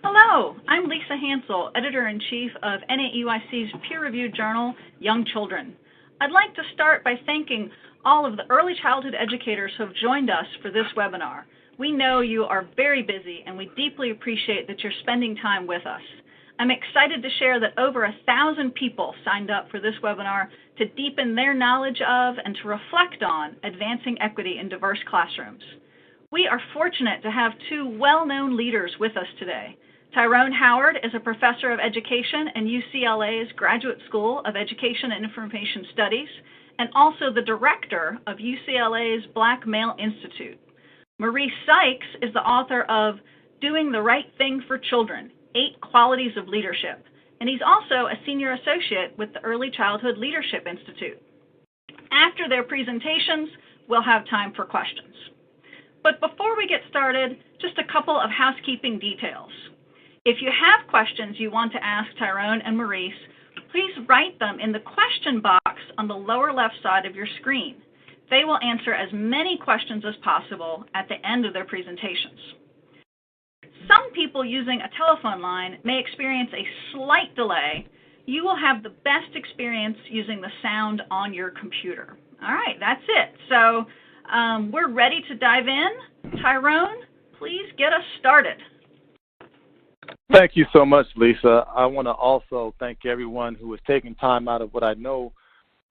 Hello, I'm Lisa Hansel, Editor-in-Chief of NAEYC's peer-reviewed journal, Young Children. I'd like to start by thanking all of the early childhood educators who have joined us for this webinar. We know you are very busy, and we deeply appreciate that you're spending time with us. I'm excited to share that over 1,000 people signed up for this webinar to deepen their knowledge of and to reflect on advancing equity in diverse classrooms. We are fortunate to have two well-known leaders with us today. Tyrone Howard is a professor of education in UCLA's Graduate School of Education and Information Studies, and also the director of UCLA's Black Male Institute. Maurice Sykes is the author of Doing the Right Thing for Children, 8 Qualities of Leadership, and he's also a senior associate with the Early Childhood Leadership Institute. After their presentations, we'll have time for questions. But before we get started, just a couple of housekeeping details. If you have questions you want to ask Tyrone and Maurice, please write them in the question box on the lower left side of your screen. They will answer as many questions as possible at the end of their presentations. Some people using a telephone line may experience a slight delay. You will have the best experience using the sound on your computer. All right, that's it. So we're ready to dive in. Tyrone, please get us started. Thank you so much, Lisa. I want to also thank everyone who is taking time out of what I know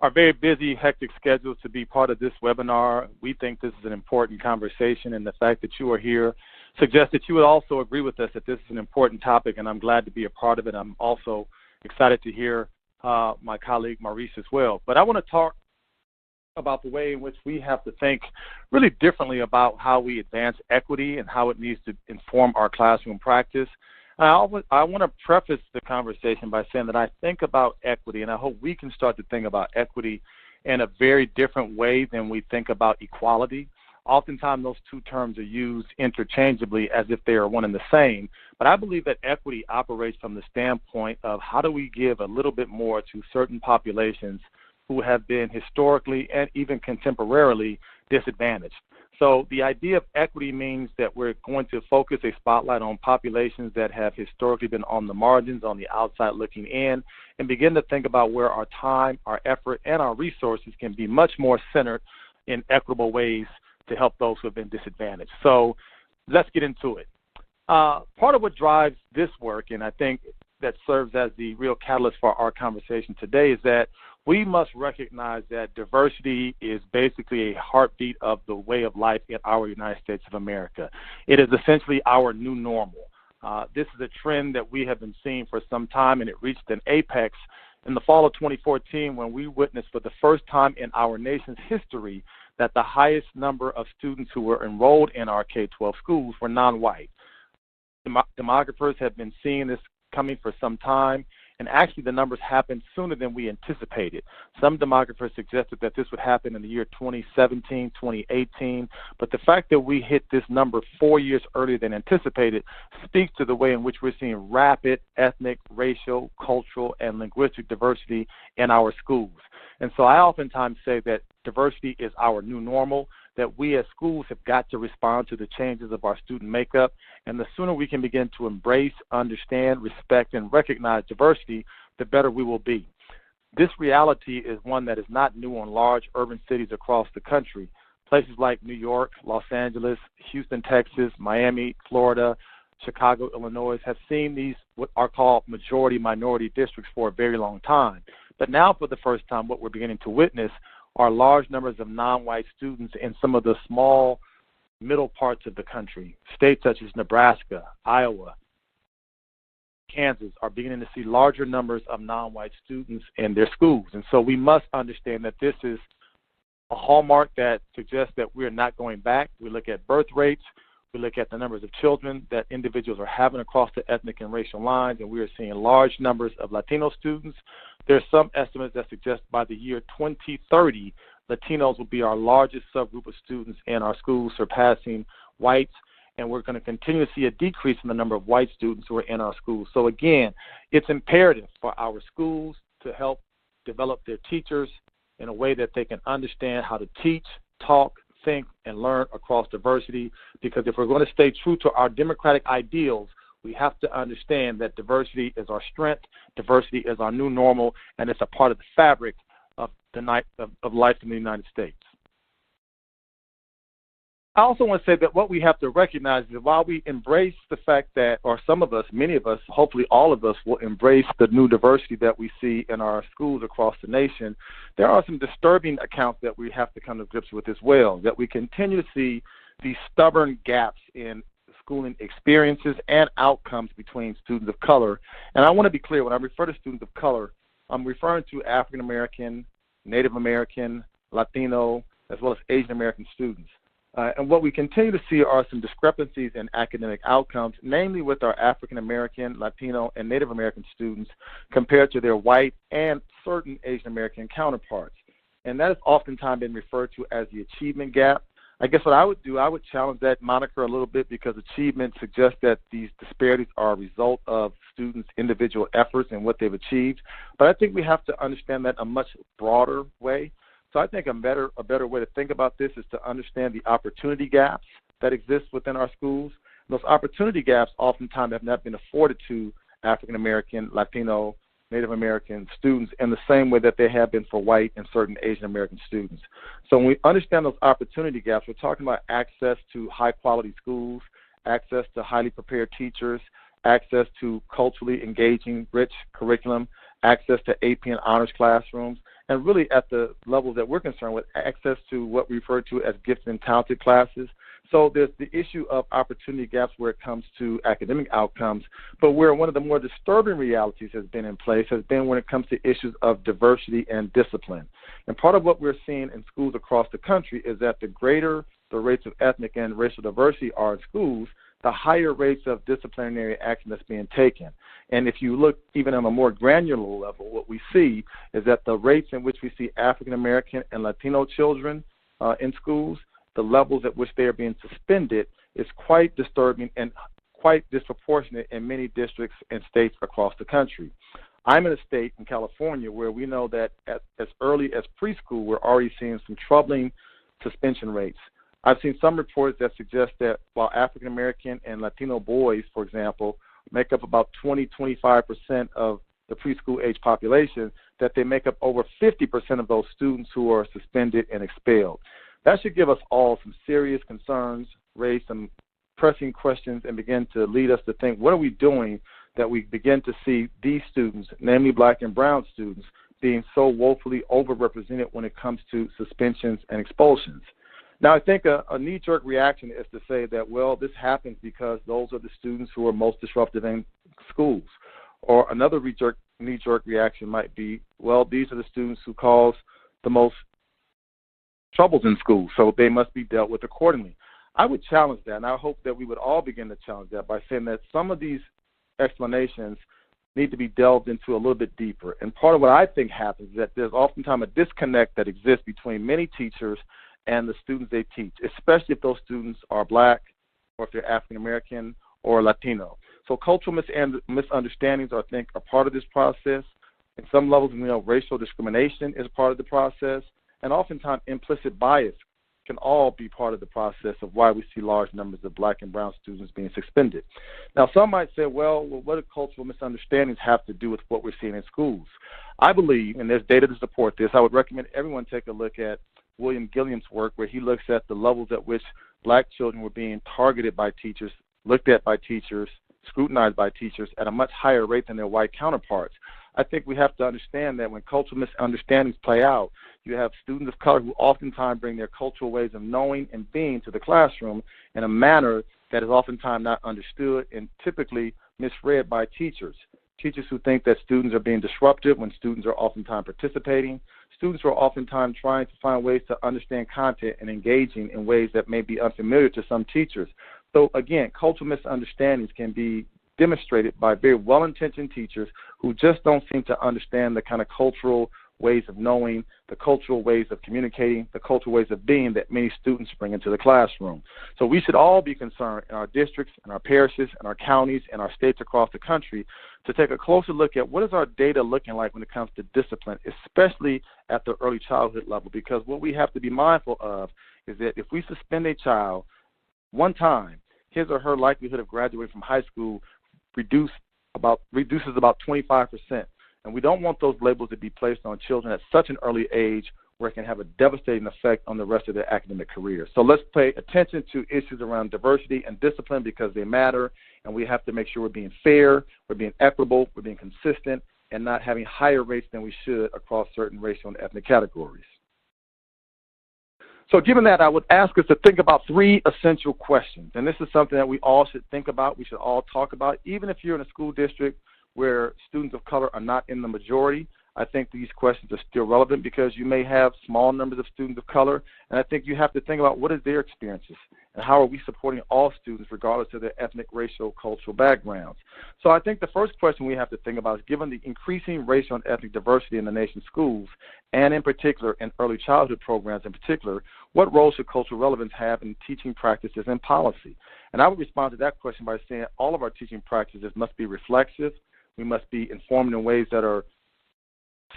are very busy, hectic schedules to be part of this webinar. We think this is an important conversation, and the fact that you are here suggests that you would also agree with us that this is an important topic, and I'm glad to be a part of it. I'm also excited to hear my colleague Maurice as well. But I want to talk about the way in which we have to think really differently about how we advance equity and how it needs to inform our classroom practice. I want to preface the conversation by saying that I think about equity, and I hope we can start to think about equity in a very different way than we think about equality. Oftentimes, those two terms are used interchangeably as if they are one and the same, but I believe that equity operates from the standpoint of how do we give a little bit more to certain populations who have been historically and even contemporarily disadvantaged. So the idea of equity means that we're going to focus a spotlight on populations that have historically been on the margins, on the outside looking in, and begin to think about where our time, our effort, and our resources can be much more centered in equitable ways to help those who have been disadvantaged. So let's get into it. Part of what drives this work, and I think that serves as the real catalyst for our conversation today, is that we must recognize that diversity is basically a heartbeat of the way of life in our United States of America. It is essentially our new normal. This is a trend that we have been seeing for some time, and it reached an apex in the fall of 2014 when we witnessed for the first time in our nation's history that the highest number of students who were enrolled in our K-12 schools were non-white. Demographers have been seeing this coming for some time, and actually the numbers happened sooner than we anticipated. Some demographers suggested that this would happen in the year 2017, 2018, but the fact that we hit this number 4 years earlier than anticipated speaks to the way in which we're seeing rapid ethnic, racial, cultural, and linguistic diversity in our schools. And so I oftentimes say that diversity is our new normal, that we as schools have got to respond to the changes of our student makeup, and the sooner we can begin to embrace, understand, respect, and recognize diversity, the better we will be. This reality is one that is not new in large urban cities across the country. Places like New York, Los Angeles, Houston, Texas, Miami, Florida, Chicago, Illinois have seen these what are called majority-minority districts for a very long time. But now for the first time, what we're beginning to witness are large numbers of non-white students in some of the small middle parts of the country. States such as Nebraska, Iowa, Kansas are beginning to see larger numbers of non-white students in their schools. And so we must understand that this is a hallmark that suggests that we are not going back. We look at birth rates, we look at the numbers of children that individuals are having across the ethnic and racial lines, and we are seeing large numbers of Latino students. There are some estimates that suggest by the year 2030, Latinos will be our largest subgroup of students in our schools, surpassing whites, and we're going to continue to see a decrease in the number of white students who are in our schools. So again, it's imperative for our schools to help develop their teachers in a way that they can understand how to teach, talk, think, and learn across diversity, because if we're going to stay true to our democratic ideals, We have to understand that diversity is our strength, diversity is our new normal, and it's a part of the fabric of life in the United States. I also want to say that what we have to recognize is that while we embrace the fact that, or some of us, many of us, hopefully all of us will embrace the new diversity that we see in our schools across the nation, there are some disturbing accounts that we have to come to grips with as well, that we continue to see these stubborn gaps in schooling experiences and outcomes between students of color. And I want to be clear, when I refer to students of color, I'm referring to African American, Native American, Latino, as well as Asian American students. And what we continue to see are some discrepancies in academic outcomes, namely with our African American, Latino, and Native American students compared to their white and certain Asian American counterparts. And that has oftentimes been referred to as the achievement gap. I guess what I would do, I would challenge that moniker a little bit, because achievement suggests that these disparities are a result of students' individual efforts and what they've achieved. But I think we have to understand that in a much broader way. So I think a better way to think about this is to understand the opportunity gaps that exist within our schools. Those opportunity gaps oftentimes have not been afforded to African American, Latino, Native American students in the same way that they have been for white and certain Asian American students. So when we understand those opportunity gaps, we're talking about access to high quality schools, access to highly prepared teachers, access to culturally engaging, rich curriculum, access to AP and honors classrooms, and really at the level that we're concerned with, access to what we refer to as gifted and talented classes. So there's the issue of opportunity gaps where it comes to academic outcomes, but where one of the more disturbing realities has been in place has been when it comes to issues of diversity and discipline. And part of what we're seeing in schools across the country is that the greater the rates of ethnic and racial diversity are in schools, the higher rates of disciplinary action that's being taken. And if you look even on a more granular level, what we see is that the rates in which we see African American and Latino children in schools, the levels at which they are being suspended is quite disturbing and quite disproportionate in many districts and states across the country. I'm in a state in California where we know that as early as preschool, we're already seeing some troubling suspension rates. I've seen some reports that suggest that while African American and Latino boys, for example, make up about 20-25% of the preschool age population, that they make up over 50% of those students who are suspended and expelled. That should give us all some serious concerns, raise some pressing questions, and begin to lead us to think, what are we doing that we begin to see these students, namely black and brown students, being so woefully overrepresented when it comes to suspensions and expulsions? Now, I think a knee-jerk reaction is to say that, well, this happens because those are the students who are most disruptive in schools. Or another knee-jerk reaction might be, well, these are the students who cause the most troubles in schools, so they must be dealt with accordingly. I would challenge that, and I hope that we would all begin to challenge that by saying that some of these explanations need to be delved into a little bit deeper. And part of what I think happens is that there's oftentimes a disconnect that exists between many teachers and the students they teach, especially if those students are black or if they're African American or Latino. So cultural misunderstandings, I think, are part of this process. In some levels, we know racial discrimination is part of the process, and oftentimes implicit bias can all be part of the process of why we see large numbers of black and brown students being suspended. Now, some might say, well, what do cultural misunderstandings have to do with what we're seeing in schools? I believe, and there's data to support this, I would recommend everyone take a look at William Gilliam's work, where he looks at the levels at which black children were being targeted by teachers, looked at by teachers, scrutinized by teachers at a much higher rate than their white counterparts. I think we have to understand that when cultural misunderstandings play out, you have students of color who oftentimes bring their cultural ways of knowing and being to the classroom in a manner that is oftentimes not understood and typically misread by teachers. Teachers who think that students are being disruptive when students are oftentimes participating. Students who are oftentimes trying to find ways to understand content and engaging in ways that may be unfamiliar to some teachers. So again, cultural misunderstandings can be demonstrated by very well-intentioned teachers who just don't seem to understand the kind of cultural ways of knowing, the cultural ways of communicating, the cultural ways of being that many students bring into the classroom. So we should all be concerned in our districts, in our parishes, in our counties, and our states across the country to take a closer look at what is our data looking like when it comes to discipline, especially at the early childhood level, because what we have to be mindful of is that if we suspend a child one time, his or her likelihood of graduating from high school reduces about 25%. And we don't want those labels to be placed on children at such an early age where it can have a devastating effect on the rest of their academic career. So let's pay attention to issues around diversity and discipline because they matter, and we have to make sure we're being fair, we're being equitable, we're being consistent, and not having higher rates than we should across certain racial and ethnic categories. So given that, I would ask us to think about 3 essential questions, and this is something that we all should think about, we should all talk about, even if you're in a school district where students of color are not in the majority. I think these questions are still relevant because you may have small numbers of students of color, and I think you have to think about what is their experiences and how are we supporting all students regardless of their ethnic, racial, cultural backgrounds. So I think the first question we have to think about is, given the increasing racial and ethnic diversity in the nation's schools, and in particular in early childhood programs in particular, what role should cultural relevance have in teaching practices and policy? And I would respond to that question by saying all of our teaching practices must be reflexive. We must be informed in ways that are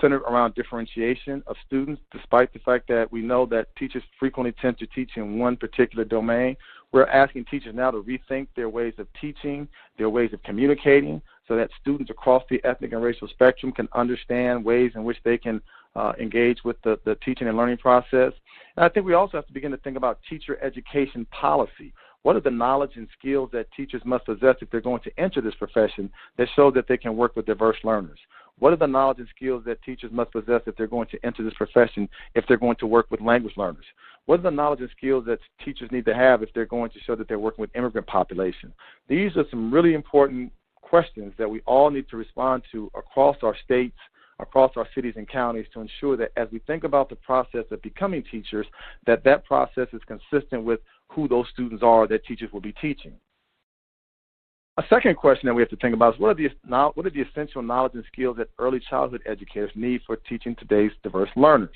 centered around differentiation of students, despite the fact that we know that teachers frequently tend to teach in one particular domain. We're asking teachers now to rethink their ways of teaching, their ways of communicating, so that students across the ethnic and racial spectrum can understand ways in which they can engage with the teaching and learning process. And I think we also have to begin to think about teacher education policy. What are the knowledge and skills that teachers must possess if they're going to enter this profession that show that they can work with diverse learners? What are the knowledge and skills that teachers must possess if they're going to enter this profession if they're going to work with language learners? What are the knowledge and skills that teachers need to have if they're going to show that they're working with immigrant population? These are some really important questions that we all need to respond to across our states, across our cities and counties, to ensure that as we think about the process of becoming teachers, that process is consistent with who those students are that teachers will be teaching. A second question that we have to think about is what are the essential knowledge and skills that early childhood educators need for teaching today's diverse learners?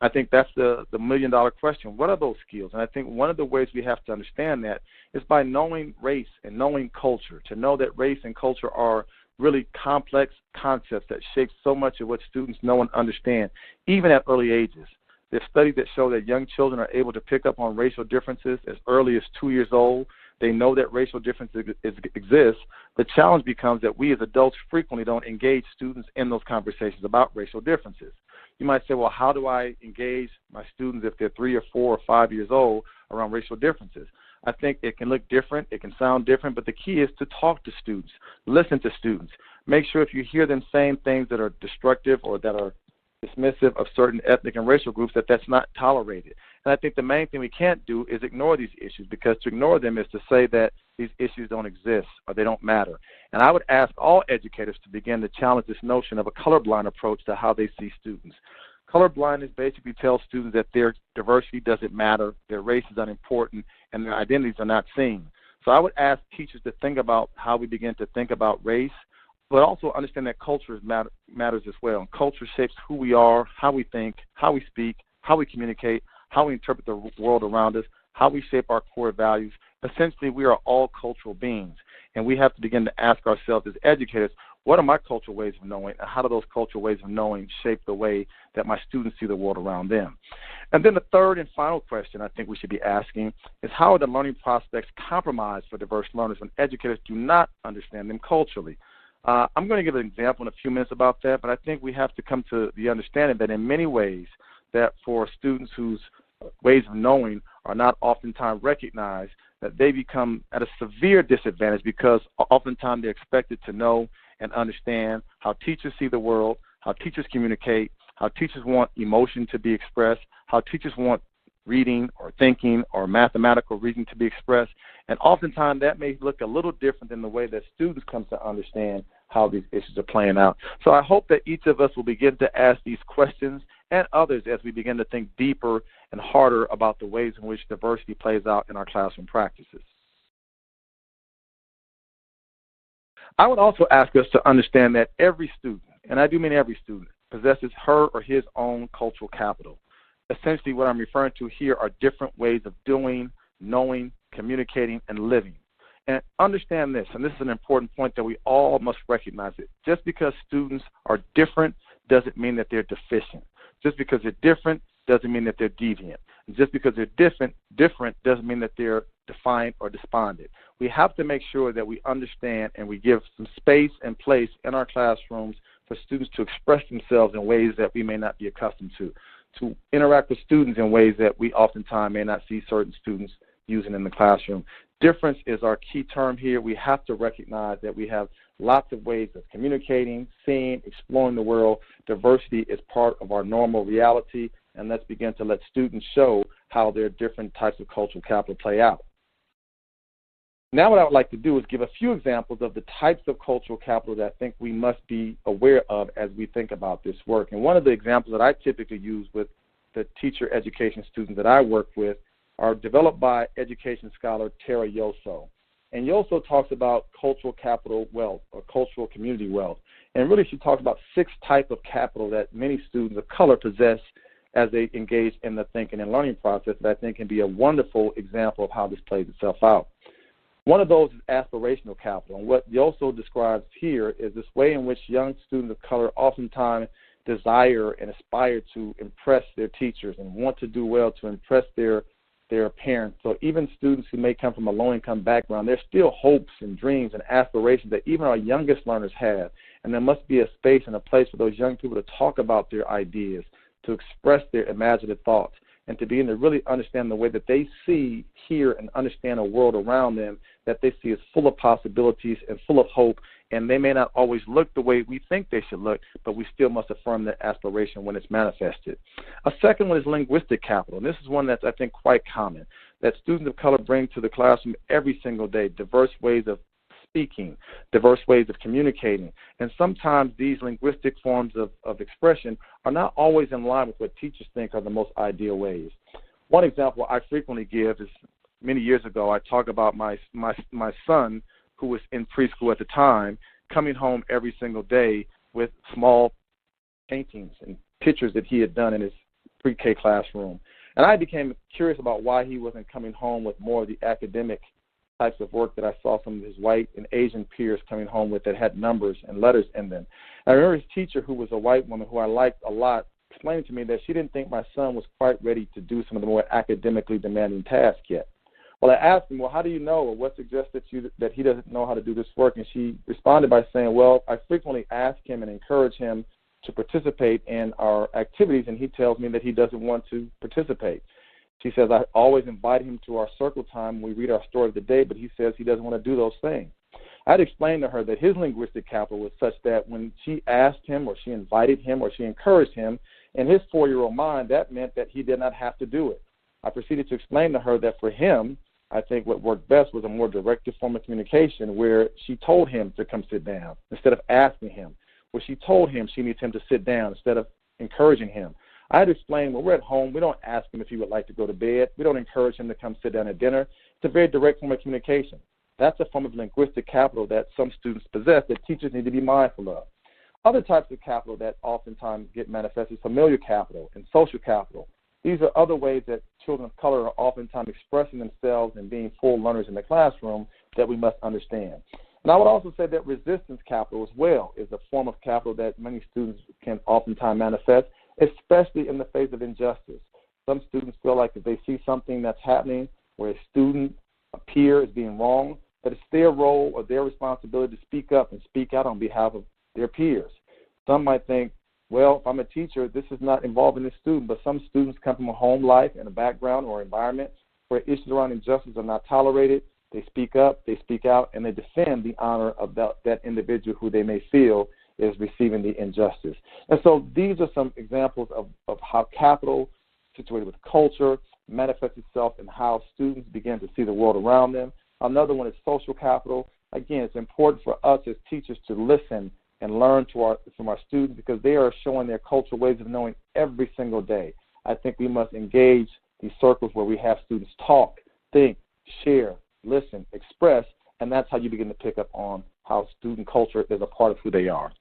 I think that's the million-dollar question. What are those skills? And I think one of the ways we have to understand that is by knowing race and knowing culture, to know that race and culture are really complex concepts that shape so much of what students know and understand, even at early ages. There's studies that show that young children are able to pick up on racial differences as early as 2 years old. They know that racial differences exist. The challenge becomes that we as adults frequently don't engage students in those conversations about racial differences. You might say, well, how do I engage my students if they're 3 or 4 or 5 years old around racial differences? I think it can look different, it can sound different, but the key is to talk to students, listen to students. Make sure if you hear them saying things that are destructive or that are dismissive of certain ethnic and racial groups, that's not tolerated. And I think the main thing we can't do is ignore these issues, because to ignore them is to say that these issues don't exist or they don't matter. And I would ask all educators to begin to challenge this notion of a colorblind approach to how they see students. Colorblindness basically tells students that their diversity doesn't matter, their race is unimportant, and their identities are not seen. So I would ask teachers to think about how we begin to think about race, but also understand that culture matters as well. And culture shapes who we are, how we think, how we speak, how we communicate, how we interpret the world around us, how we shape our core values. Essentially, we are all cultural beings, and we have to begin to ask ourselves as educators, what are my cultural ways of knowing, and how do those cultural ways of knowing shape the way that my students see the world around them? And then the third and final question I think we should be asking is, how are the learning prospects compromised for diverse learners when educators do not understand them culturally? I'm going to give an example in a few minutes about that, but I think we have to come to the understanding that in many ways that for students whose ways of knowing are not oftentimes recognized, that they become at a severe disadvantage, because oftentimes they're expected to know and understand how teachers see the world, how teachers communicate, how teachers want emotion to be expressed, how teachers want reading or thinking or mathematical reasoning to be expressed. And oftentimes that may look a little different than the way that students come to understand how these issues are playing out. So I hope that each of us will begin to ask these questions and others as we begin to think deeper and harder about the ways in which diversity plays out in our classroom practices. I would also ask us to understand that every student, and I do mean every student, possesses her or his own cultural capital. Essentially, what I'm referring to here are different ways of doing, knowing, communicating, and living. And understand this, and this is an important point that we all must recognize it. Just because students are different doesn't mean that they're deficient. Just because they're different doesn't mean that they're deviant. Just because they're different doesn't mean that they're defiant or despondent. We have to make sure that we understand and we give some space and place in our classrooms for students to express themselves in ways that we may not be accustomed to interact with students in ways that we oftentimes may not see certain students using in the classroom. Difference is our key term here. We have to recognize that we have lots of ways of communicating, seeing, exploring the world. Diversity is part of our normal reality, and let's begin to let students show how their different types of cultural capital play out. Now what I would like to do is give a few examples of the types of cultural capital that I think we must be aware of as we think about this work. And one of the examples that I typically use with the teacher education students that I work with are developed by education scholar Tara Yoso. And Yoso talks about cultural capital wealth or cultural community wealth. And really she talks about 6 types of capital that many students of color possess as they engage in the thinking and learning process that I think can be a wonderful example of how this plays itself out. One of those is aspirational capital, and what Yoso describes here is this way in which young students of color oftentimes desire and aspire to impress their teachers and want to do well to impress their parents. So even students who may come from a low-income background, there's still hopes and dreams and aspirations that even our youngest learners have, and there must be a space and a place for those young people to talk about their ideas, to express their imaginative thoughts, and to begin to really understand the way that they see, hear, and understand a world around them that they see as full of possibilities and full of hope, and they may not always look the way we think they should look, but we still must affirm their aspiration when it's manifested. A second one is linguistic capital, and this is one that's, I think, quite common, that students of color bring to the classroom every single day, diverse ways of speaking, diverse ways of communicating, and sometimes these linguistic forms of expression are not always in line with what teachers think are the most ideal ways. One example I frequently give is many years ago I talk about my son, who was in preschool at the time, coming home every single day with small paintings and pictures that he had done in his pre-K classroom. And I became curious about why he wasn't coming home with more of the academic types of work that I saw some of his white and Asian peers coming home with that had numbers and letters in them. I remember his teacher, who was a white woman who I liked a lot, explained to me that she didn't think my son was quite ready to do some of the more academically demanding tasks yet. Well, I asked him, well, how do you know, or what suggests that he doesn't know how to do this work? And she responded by saying, well, I frequently ask him and encourage him to participate in our activities, and he tells me that he doesn't want to participate. She says, I always invite him to our circle time when we read our story of the day, but he says he doesn't want to do those things. I'd explained to her that his linguistic capital was such that when she asked him or she invited him or she encouraged him, in his 4-year-old mind, that meant that he did not have to do it. I proceeded to explain to her that for him, I think what worked best was a more directive form of communication where she told him to come sit down instead of asking him, where she told him she needs him to sit down instead of encouraging him. I had to explain, when we're at home, we don't ask him if he would like to go to bed. We don't encourage him to come sit down at dinner. It's a very direct form of communication. That's a form of linguistic capital that some students possess that teachers need to be mindful of. Other types of capital that oftentimes get manifested is familiar capital and social capital. These are other ways that children of color are oftentimes expressing themselves and being full learners in the classroom that we must understand. And I would also say that resistance capital as well is a form of capital that many students can oftentimes manifest, especially in the face of injustice. Some students feel like if they see something that's happening where a student, a peer is being wronged, that it's their role or their responsibility to speak up and speak out on behalf of their peers. Some might think, well, if I'm a teacher, this is not involving this student, but some students come from a home life and a background or environment where issues around injustice are not tolerated. They speak up, they speak out, and they defend the honor of that individual who they may feel is receiving the injustice. And so these are some examples of how capital situated with culture manifests itself in how students begin to see the world around them. Another one is social capital. Again, it's important for us as teachers to listen and learn from our students because they are showing their cultural ways of knowing every single day. I think we must engage these circles where we have students talk, think, share, listen, express, and that's how you begin to pick up on how student culture is a part of who they are.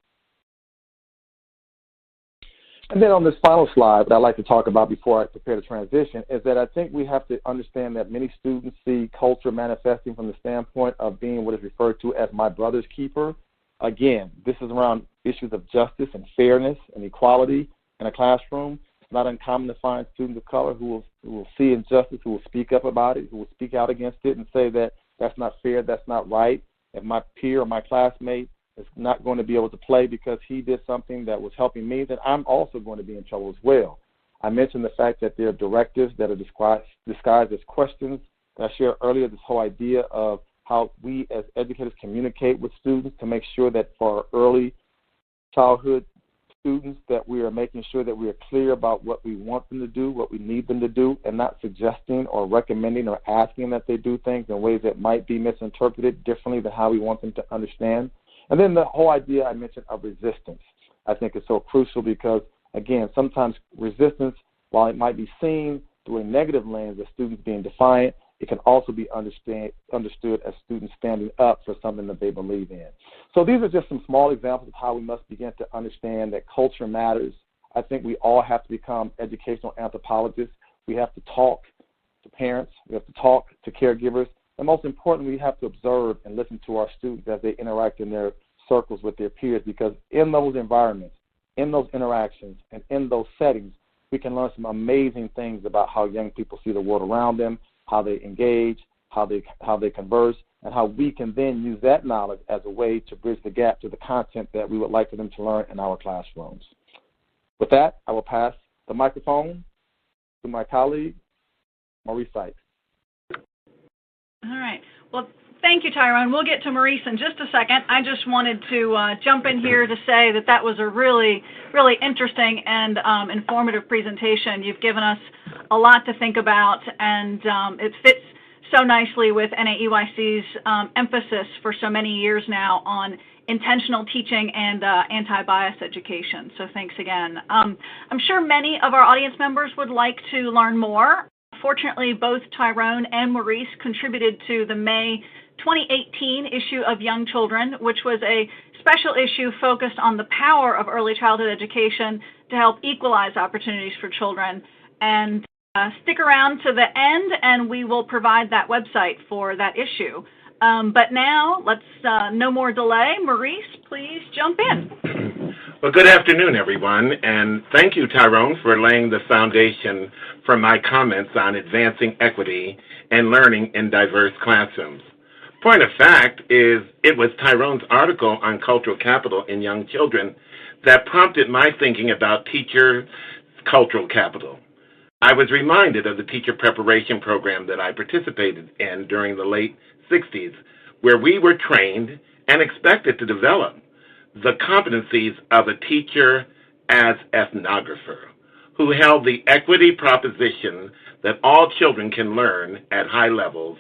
And then on this final slide, what I'd like to talk about before I prepare to transition is that I think we have to understand that many students see culture manifesting from the standpoint of being what is referred to as my brother's keeper. Again, this is around issues of justice and fairness and equality in a classroom. not uncommon to find students of color who will see injustice, who will speak up about it, who will speak out against it and say that that's not fair, that's not right. If my peer or my classmate is not going to be able to play because he did something that was helping me, then I'm also going to be in trouble as well. I mentioned the fact that there are directives that are disguised as questions that I shared earlier, this whole idea of how we as educators communicate with students to make sure that for our early childhood students that we are making sure that we are clear about what we want them to do, what we need them to do, and not suggesting or recommending or asking that they do things in ways that might be misinterpreted differently than how we want them to understand. And then the whole idea I mentioned of resistance, I think is so crucial because, again, sometimes resistance, while it might be seen through a negative lens as students being defiant, it can also be understood as students standing up for something that they believe in. So these are just some small examples of how we must begin to understand that culture matters. I think we all have to become educational anthropologists. We have to talk to parents. We have to talk to caregivers. And most importantly, we have to observe and listen to our students as they interact in their circles with their peers, because in those environments, in those interactions, and in those settings, we can learn some amazing things about how young people see the world around them, how they engage, how they converse, and how we can then use that knowledge as a way to bridge the gap to the content that we would like for them to learn in our classrooms. With that, I will pass the microphone to my colleague, Maurice Sykes. All right. Well, thank you, Tyrone. We'll get to Maurice in just a second. I just wanted to jump in here to say that that was a really, really interesting and informative presentation. You've given us a lot to think about, and it fits so nicely with NAEYC's emphasis for so many years now on intentional teaching and anti-bias education. So thanks again. I'm sure many of our audience members would like to learn more. Fortunately, both Tyrone and Maurice contributed to the May 2018 issue of Young Children, which was a special issue focused on the power of early childhood education to help equalize opportunities for children. And stick around to the end, and we will provide that website for that issue. But now, let's no more delay. Maurice, please jump in. Well, good afternoon, everyone, and thank you, Tyrone, for laying the foundation for my comments on advancing equity and learning in diverse classrooms. Point of fact is it was Tyrone's article on cultural capital in young children that prompted my thinking about teacher cultural capital. I was reminded of the teacher preparation program that I participated in during the late 60s, where we were trained and expected to develop the competencies of a teacher as ethnographer, who held the equity proposition that all children can learn at high levels,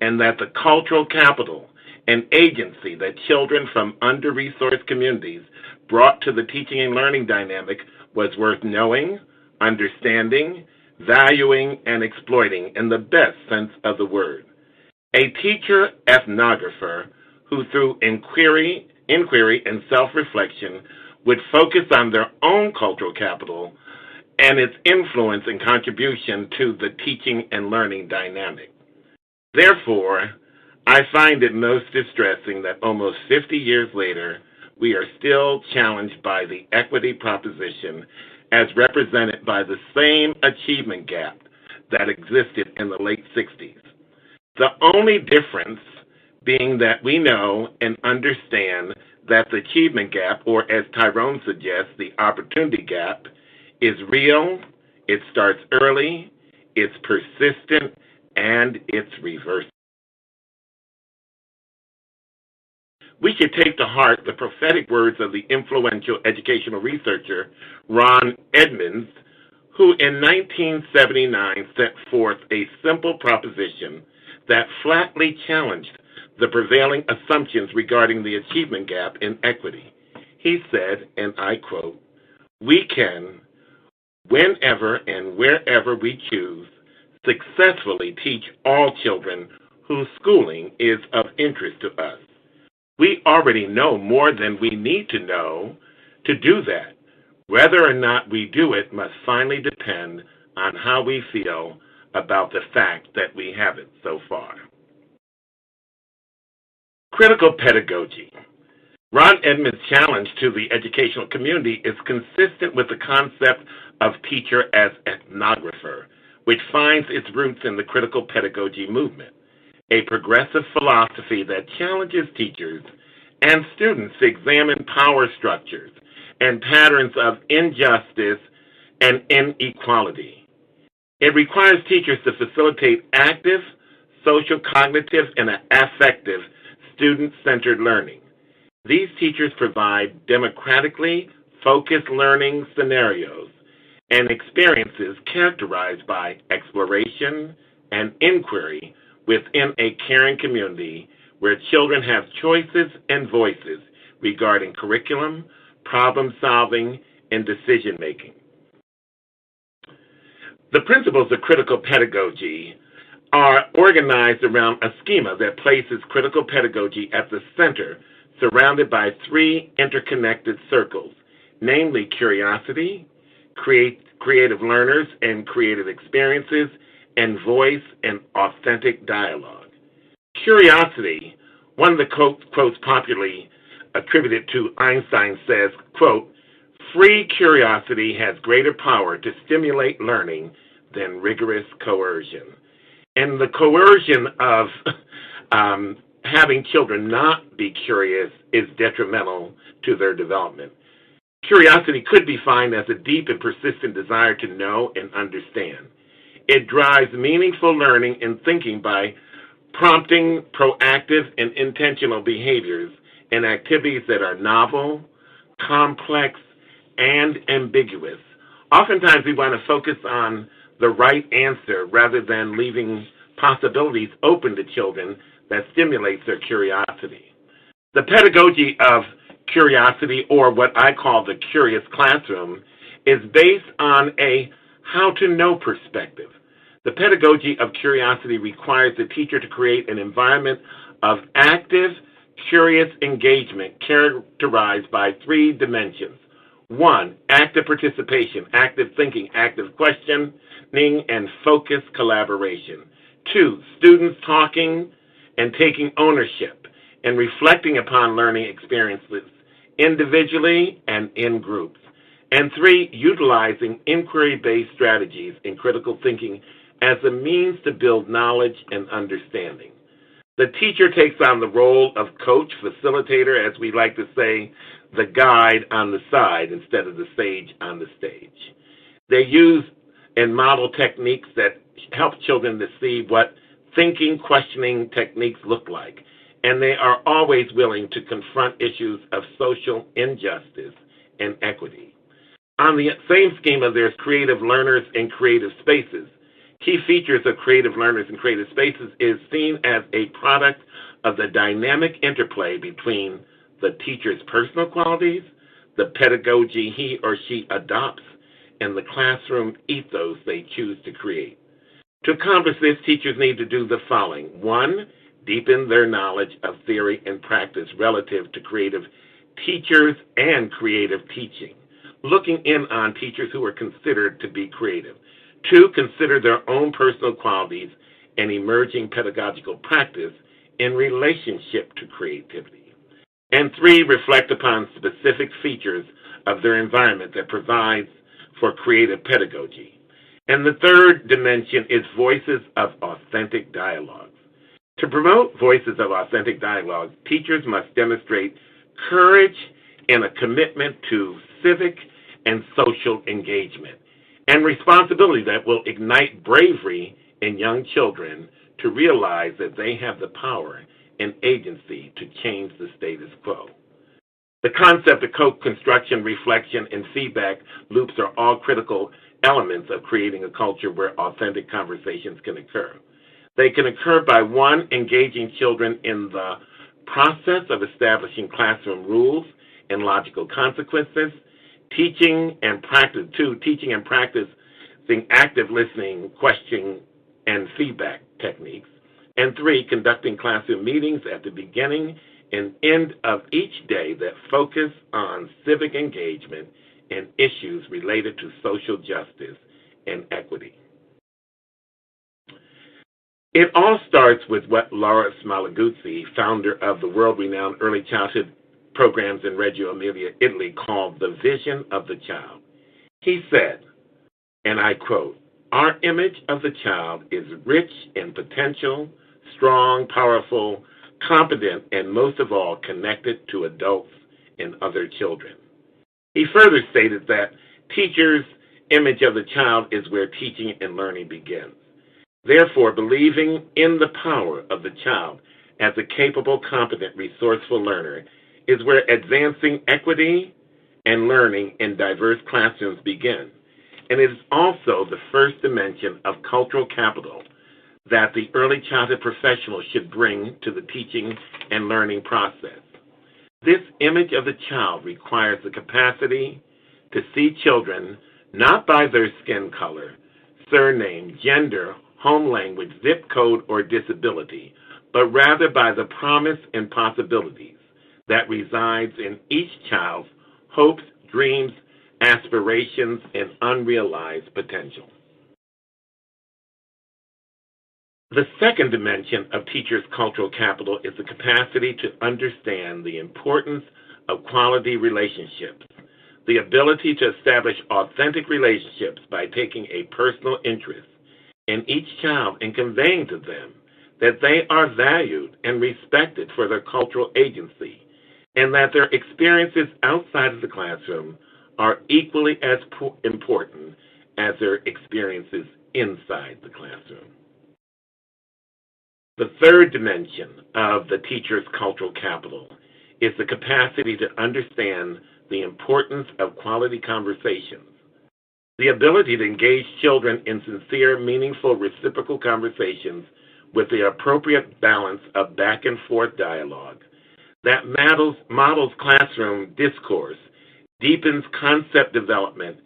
and that the cultural capital and agency that children from under-resourced communities brought to the teaching and learning dynamic was worth knowing, understanding, valuing, and exploiting in the best sense of the word. A teacher ethnographer who, through inquiry and self-reflection, would focus on their own cultural capital and its influence and contribution to the teaching and learning dynamic. Therefore, I find it most distressing that almost 50 years later, we are still challenged by the equity proposition as represented by the same achievement gap that existed in the late 60s. The only difference being that we know and understand that the achievement gap, or as Tyrone suggests, the opportunity gap, is real, it starts early, it's persistent, and it's reversible. We should take to heart the prophetic words of the influential educational researcher Ron Edmonds, who in 1979 set forth a simple proposition that flatly challenged the prevailing assumptions regarding the achievement gap in equity. He said, and I quote, "We can, whenever and wherever we choose, successfully teach all children whose schooling is of interest to us. We already know more than we need to know to do that. Whether or not we do it must finally depend on how we feel about the fact that we have it so far." Critical pedagogy. Ron Edmonds' challenge to the educational community is consistent with the concept of teacher as ethnographer, which finds its roots in the critical pedagogy movement, a progressive philosophy that challenges teachers and students to examine power structures and patterns of injustice and inequality. It requires teachers to facilitate active, social, cognitive, and affective student-centered learning. These teachers provide democratically focused learning scenarios and experiences characterized by exploration and inquiry within a caring community where children have choices and voices regarding curriculum, problem solving, and decision making. The principles of critical pedagogy are organized around a schema that places critical pedagogy at the center, surrounded by three interconnected circles, namely curiosity, creative learners and creative experiences, and voice and authentic dialogue. Curiosity, one of the quotes popularly attributed to Einstein says, quote, "Free curiosity has greater power to stimulate learning than rigorous coercion." And the coercion of having children not be curious is detrimental to their development. Curiosity could be defined as a deep and persistent desire to know and understand. It drives meaningful learning and thinking by prompting proactive and intentional behaviors and activities that are novel, complex, and ambiguous. Oftentimes we want to focus on the right answer rather than leaving possibilities open to children that stimulates their curiosity. The pedagogy of curiosity, or what I call the curious classroom, is based on a how-to-know perspective. The pedagogy of curiosity requires the teacher to create an environment of active, curious engagement characterized by three dimensions. One, active participation, active thinking, active questioning, and focused collaboration. Two, students talking and taking ownership and reflecting upon learning experiences individually and in groups. And three, utilizing inquiry-based strategies in critical thinking as a means to build knowledge and understanding. The teacher takes on the role of coach, facilitator, as we like to say, the guide on the side instead of the sage on the stage. They use and model techniques that help children to see what thinking, questioning techniques look like, and they are always willing to confront issues of social injustice and equity. On the same schema, there's creative learners and creative spaces. Key features of creative learners and creative spaces is seen as a product of the dynamic interplay between the teacher's personal qualities, the pedagogy he or she adopts, and the classroom ethos they choose to create. To accomplish this, teachers need to do the following. One, deepen their knowledge of theory and practice relative to creative teachers and creative teaching, looking in on teachers who are considered to be creative. Two, consider their own personal qualities and emerging pedagogical practice in relationship to creativity. And three, reflect upon specific features of their environment that provides for creative pedagogy. And the third dimension is voices of authentic dialogues. To promote voices of authentic dialogue, teachers must demonstrate courage and a commitment to civic and social engagement, and responsibility that will ignite bravery in young children to realize that they have the power and agency to change the status quo. The concept of co-construction, reflection, and feedback loops are all critical elements of creating a culture where authentic conversations can occur. They can occur by, one, engaging children in the process of establishing classroom rules and logical consequences, teaching and practicing active listening, questioning, and feedback techniques, and three, conducting classroom meetings at the beginning and end of each day that focus on civic engagement and issues related to social justice and equity. It all starts with what Laura Smilaguzzi, founder of the world-renowned early childhood programs in Reggio Emilia, Italy, called The Vision of the Child. He said, and I quote, "Our image of the child is rich in potential, strong, powerful, competent, and most of all, connected to adults and other children." He further stated that teachers' image of the child is where teaching and learning begins. Therefore, believing in the power of the child as a capable, competent, resourceful learner is where advancing equity and learning in diverse classrooms begin. And it is also the first dimension of cultural capital that the early childhood professional should bring to the teaching and learning process. This image of the child requires the capacity to see children not by their skin color, surname, gender, home language, zip code, or disability, but rather by the promise and possibilities that resides in each child's hopes, dreams, aspirations, and unrealized potential. The second dimension of teachers' cultural capital is the capacity to understand the importance of quality relationships, the ability to establish authentic relationships by taking a personal interest in each child and conveying to them that they are valued and respected for their cultural agency, and that their experiences outside of the classroom are equally as important as their experiences inside the classroom. The third dimension of the teacher's cultural capital is the capacity to understand the importance of quality conversations, the ability to engage children in sincere, meaningful, reciprocal conversations with the appropriate balance of back and forth dialogue that models classroom discourse, deepens concept development,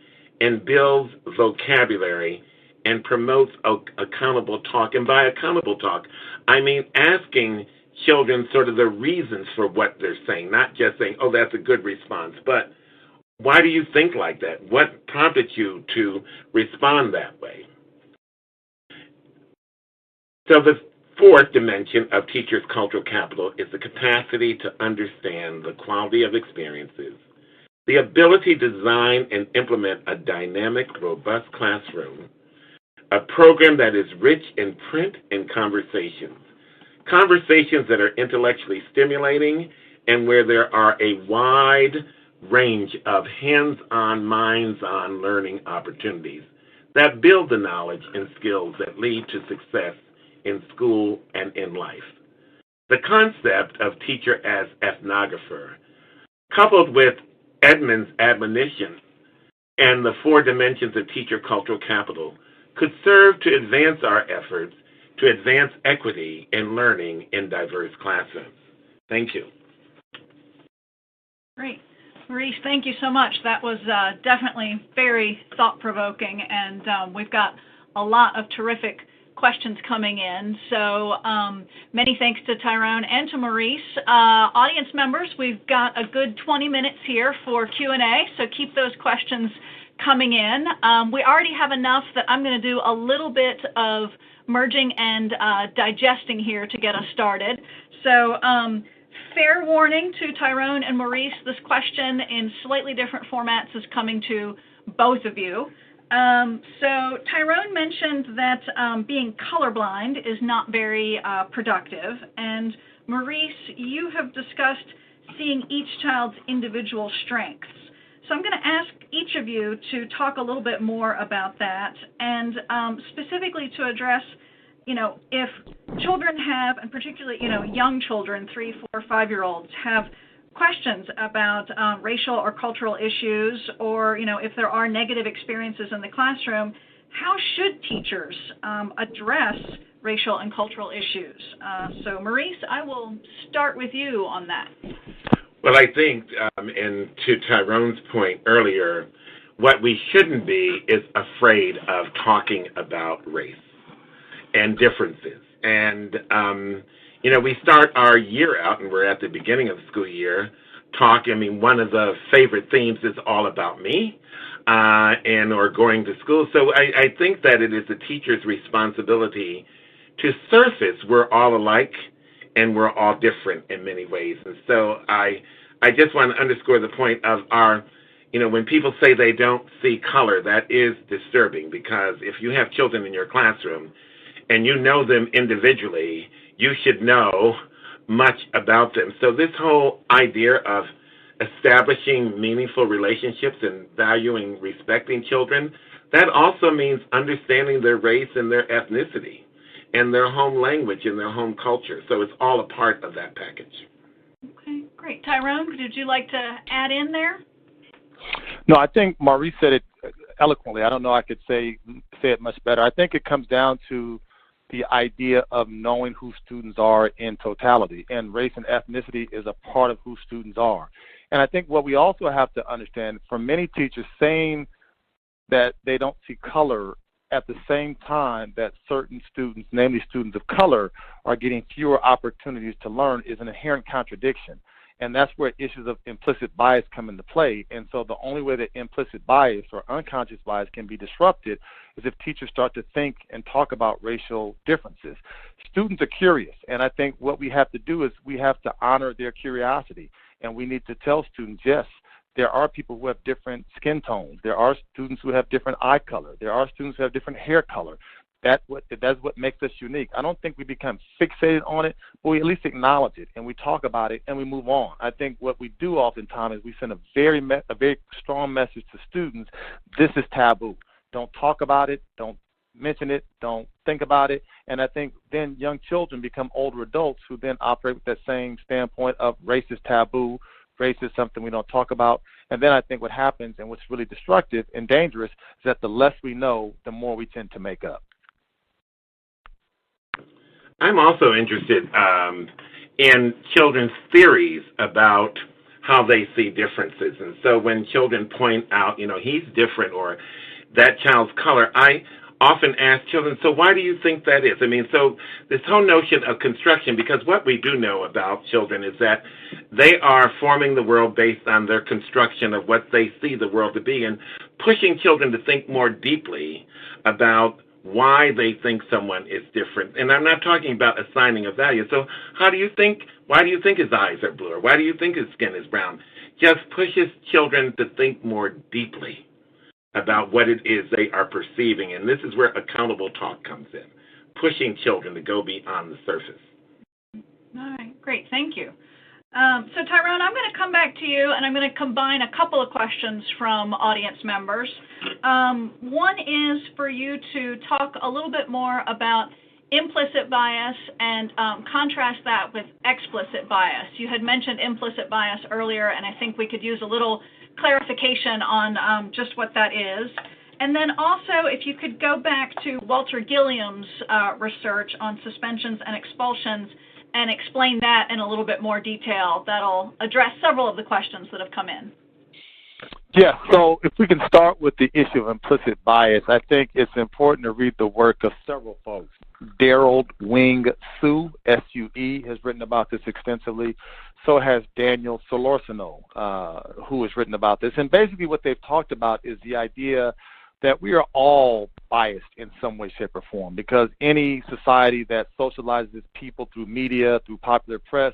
and builds vocabulary and promotes accountable talk. And by accountable talk, I mean asking children sort of the reasons for what they're saying, not just saying, oh, that's a good response, but why do you think like that? What prompted you to respond that way? So the fourth dimension of teachers' cultural capital is the capacity to understand the quality of experiences, the ability to design and implement a dynamic, robust classroom, a program that is rich in print and conversations that are intellectually stimulating and where there are a wide range of hands-on, minds-on learning opportunities that build the knowledge and skills that lead to success in school and in life. The concept of teacher as ethnographer, coupled with Edmund's admonition and the four dimensions of teacher cultural capital, could serve to advance our efforts to advance equity in learning in diverse classrooms. Thank you. Great. Maurice, thank you so much. That was definitely very thought-provoking, and we've got a lot of terrific questions coming in. So many thanks to Tyrone and to Maurice. Audience members, we've got a good 20 minutes here for Q&A, so keep those questions coming in. We already have enough that I'm going to do a little bit of merging and digesting here to get us started. So fair warning to Tyrone and Maurice, this question in slightly different formats is coming to both of you. So Tyrone mentioned that being colorblind is not very productive, and Maurice, you have discussed seeing each child's individual strengths. So I'm going to ask each of you to talk a little bit more about that, and specifically to address, if children have, and particularly, young children, 3, 4, 5-year-olds, have questions about racial or cultural issues, or, if there are negative experiences in the classroom, how should teachers address racial and cultural issues? So Maurice, I will start with you on that. Well, I think, and to Tyrone's point earlier, what we shouldn't be is afraid of talking about race and differences. And, we start our year out, and we're at the beginning of the school year, one of the favorite themes is all about me, or going to school. So I think that it is the teacher's responsibility to surface we're all alike and we're all different in many ways. And so I I just want to underscore the point of when people say they don't see color, that is disturbing, because if you have children in your classroom and you know them individually, you should know much about them. So this whole idea of establishing meaningful relationships and valuing, respecting children, that also means understanding their race and their ethnicity and their home language and their home culture. So it's all a part of that package. Okay, great. Tyrone, did you like to add in there? No, I think Maurice said it eloquently. I don't know I could say it much better. I think it comes down to the idea of knowing who students are in totality, and race and ethnicity is a part of who students are. And I think what we also have to understand, for many teachers, saying that they don't see color at the same time that certain students, namely students of color, are getting fewer opportunities to learn is an inherent contradiction. And that's where issues of implicit bias come into play. And so the only way that implicit bias or unconscious bias can be disrupted is if teachers start to think and talk about racial differences. Students are curious, and I think what we have to do is we have to honor their curiosity, and we need to tell students, yes, there are people who have different skin tones. There are students who have different eye color. There are students who have different hair color. That's what makes us unique. I don't think we become fixated on it, but we at least acknowledge it, and we talk about it, and we move on. I think what we do oftentimes is we send a very strong message to students: this is taboo. Don't talk about it. Don't mention it. Don't think about it. And I think then young children become older adults who then operate with that same standpoint of race is taboo, race is something we don't talk about. And then I think what happens, and what's really destructive and dangerous, is that the less we know, the more we tend to make up. I'm also interested in children's theories about how they see differences. And so when children point out, he's different, or that child's color, I often ask children, so why do you think that is? I mean, so this whole notion of construction, because what we do know about children is that they are forming the world based on their construction of what they see the world to be, and pushing children to think more deeply about why they think someone is different. And I'm not talking about assigning a value. So why do you think his eyes are blue, or why do you think his skin is brown? Just pushes children to think more deeply about what it is they are perceiving. And this is where accountable talk comes in, pushing children to go beyond the surface. All right, great, thank you. So Tyrone, I'm going to come back to you, and I'm going to combine a couple of questions from audience members. One is for you to talk a little bit more about implicit bias and contrast that with explicit bias. You had mentioned implicit bias earlier, and I think we could use a little clarification on just what that is. And then also, if you could go back to Walter Gilliam's research on suspensions and expulsions and explain that in a little bit more detail. That'll address several of the questions that have come in. Yeah, so if we can start with the issue of implicit bias, I think it's important to read the work of several folks. Daryl Wing Sue, S-U-E, has written about this extensively. So has Daniel Solorzano, who has written about this. And basically what they've talked about is the idea that we are all biased in some way, shape, or form, because any society that socializes people through media, through popular press,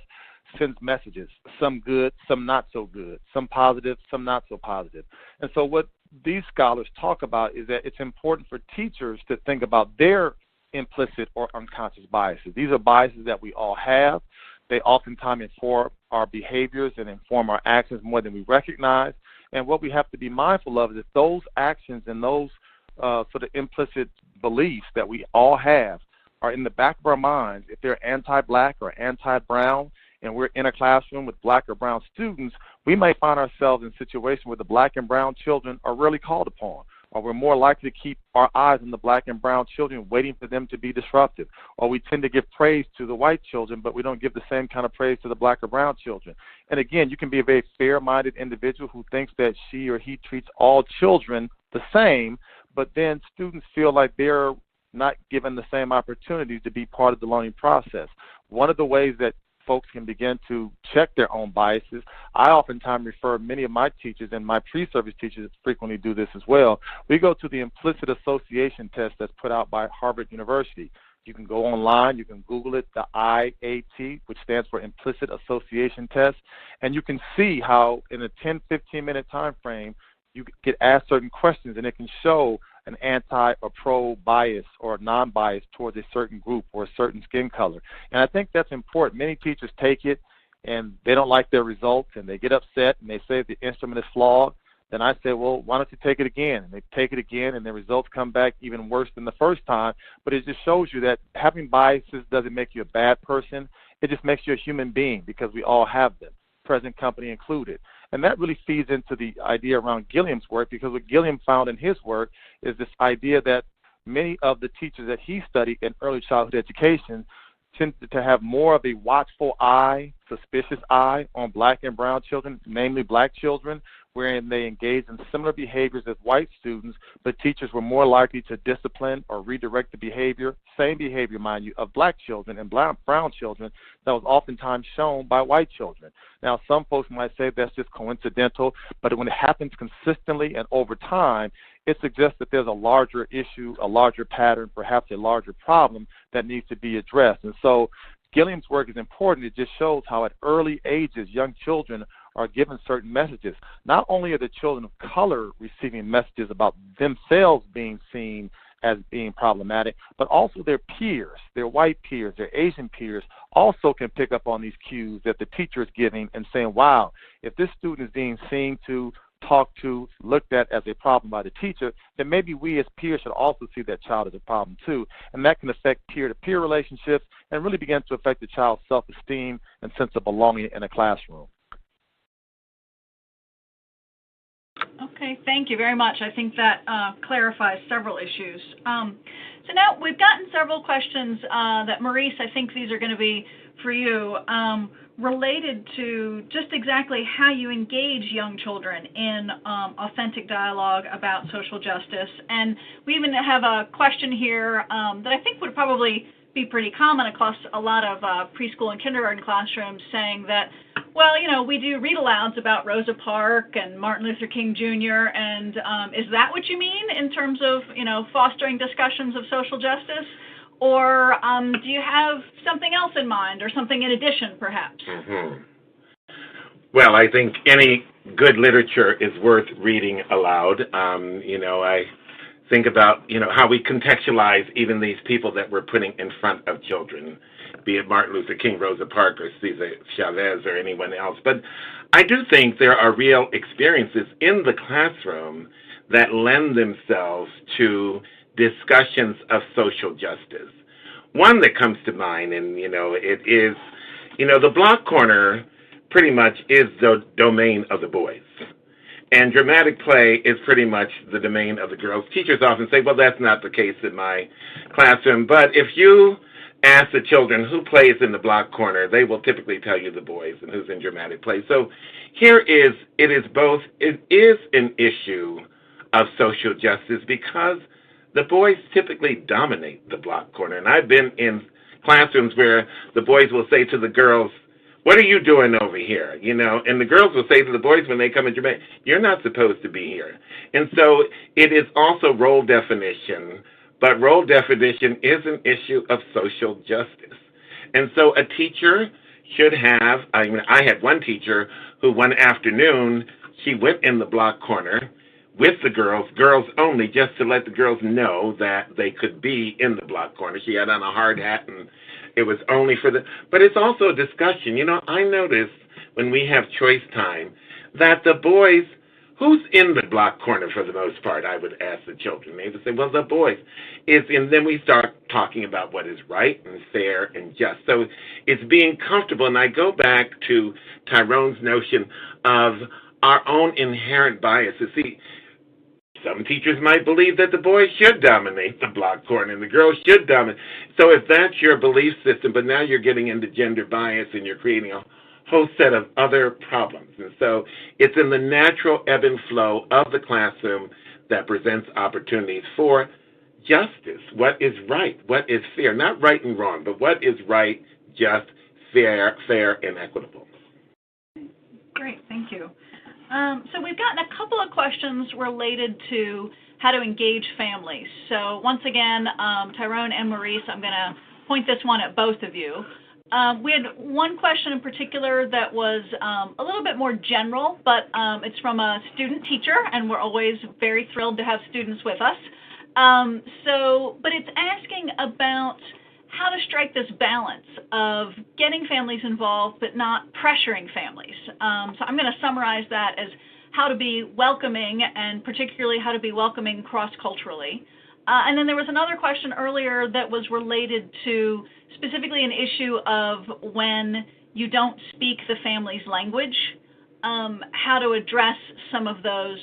sends messages, some good, some not so good, some positive, some not so positive. And so what these scholars talk about is that it's important for teachers to think about their implicit or unconscious biases. These are biases that we all have. They oftentimes inform our behaviors and inform our actions more than we recognize. And what we have to be mindful of is that those actions and those sort of implicit beliefs that we all have are in the back of our minds. If they're anti-black or anti-brown, and we're in a classroom with black or brown students, we may find ourselves in a situation where the black and brown children are really called upon, or we're more likely to keep our eyes on the black and brown children, waiting for them to be disruptive, or we tend to give praise to the white children, but we don't give the same kind of praise to the black or brown children. And again, you can be a very fair-minded individual who thinks that she or he treats all children the same, but then students feel like they're not given the same opportunities to be part of the learning process. One of the ways that folks can begin to check their own biases, I oftentimes refer many of my teachers, and my pre-service teachers frequently do this as well. We go to the implicit association test that's put out by Harvard University. You can go online, you can Google it, the IAT, which stands for Implicit Association Test, and you can see how in a 10, 15-minute time frame, you get asked certain questions, and it can show an anti or pro bias or non-bias towards a certain group or a certain skin color. And I think that's important. Many teachers take it, and they don't like their results, and they get upset, and they say the instrument is flawed. Then I say, well, why don't you take it again? And they take it again, and the results come back even worse than the first time. But it just shows you that having biases doesn't make you a bad person. It just makes you a human being, because we all have them, present company included. And that really feeds into the idea around Gilliam's work, because what Gilliam found in his work is this idea that many of the teachers that he studied in early childhood education tended to have more of a watchful eye, suspicious eye on black and brown children, namely black children, wherein they engaged in similar behaviors as white students, but teachers were more likely to discipline or redirect the behavior, same behavior, mind you, of black children and brown children that was oftentimes shown by white children. Now, some folks might say that's just coincidental, but when it happens consistently and over time, it suggests that there's a larger issue, a larger pattern, perhaps a larger problem that needs to be addressed. And so Gilliam's work is important. It just shows how at early ages, young children are given certain messages. Not only are the children of color receiving messages about themselves being seen as being problematic, but also their peers, their white peers, their Asian peers, also can pick up on these cues that the teacher is giving and saying, wow, if this student is being seen to, talked to, looked at as a problem by the teacher, then maybe we as peers should also see that child as a problem too. And that can affect peer-to-peer relationships and really begin to affect the child's self-esteem and sense of belonging in a classroom. Okay, thank you very much. I think that clarifies several issues. So now we've gotten several questions that, Maurice, I think these are going to be for you, related to just exactly how you engage young children in authentic dialogue about social justice. And we even have a question here that I think would probably be pretty common across a lot of preschool and kindergarten classrooms, saying that, well, you know, we do read-alouds about Rosa Parks and Martin Luther King Jr., and is that what you mean in terms of, you know, fostering discussions of social justice? Or do you have something else in mind, or something in addition, perhaps? Mm-hmm. Well, I think any good literature is worth reading aloud. You know, I think about, you know, how we contextualize even these people that we're putting in front of children, be it Martin Luther King, Rosa Parks, or Cesar Chavez, or anyone else. But I do think there are real experiences in the classroom that lend themselves to discussions of social justice. One that comes to mind, and, you know, it is, you know, the block corner pretty much is the domain of the boys. And dramatic play is pretty much the domain of the girls. Teachers often say, well, that's not the case in my classroom. But if you ask the children who plays in the block corner, they will typically tell you the boys and who's in dramatic play. So here is, it is an issue of social justice, because the boys typically dominate the block corner. And I've been in classrooms where the boys will say to the girls, what are you doing over here? You know, and the girls will say to the boys when they come in dramatic, you're not supposed to be here. And so it is also role definition, but role definition is an issue of social justice. And so a teacher should have, I had one teacher who one afternoon, she went in the block corner with the girls only, just to let the girls know that they could be in the block corner. She had on a hard hat, and it was only for but it's also a discussion. You know, I noticed when we have choice time that the boys, who's in the block corner for the most part, I would ask the children. They would say, well, the boys. And then we start talking about what is right and fair and just. So it's being comfortable. And I go back to Tyrone's notion of our own inherent biases. See, some teachers might believe that the boys should dominate the block corner and the girls should dominate. So if that's your belief system, but now you're getting into gender bias and you're creating a whole set of other problems. And so it's in the natural ebb and flow of the classroom that presents opportunities for justice. What is right? What is fair? Not right and wrong, but what is right, just, fair, and equitable. Great, thank you. So we've gotten a couple of questions related to how to engage families. So once again, Tyrone and Maurice, I'm going to point this one at both of you. We had one question in particular that was a little bit more general, but it's from a student teacher, and we're always very thrilled to have students with us. But it's asking about how to strike this balance of getting families involved but not pressuring families. So I'm going to summarize that as how to be welcoming, and particularly how to be welcoming cross-culturally. And then there was another question earlier that was related to specifically an issue of when you don't speak the family's language, how to address some of those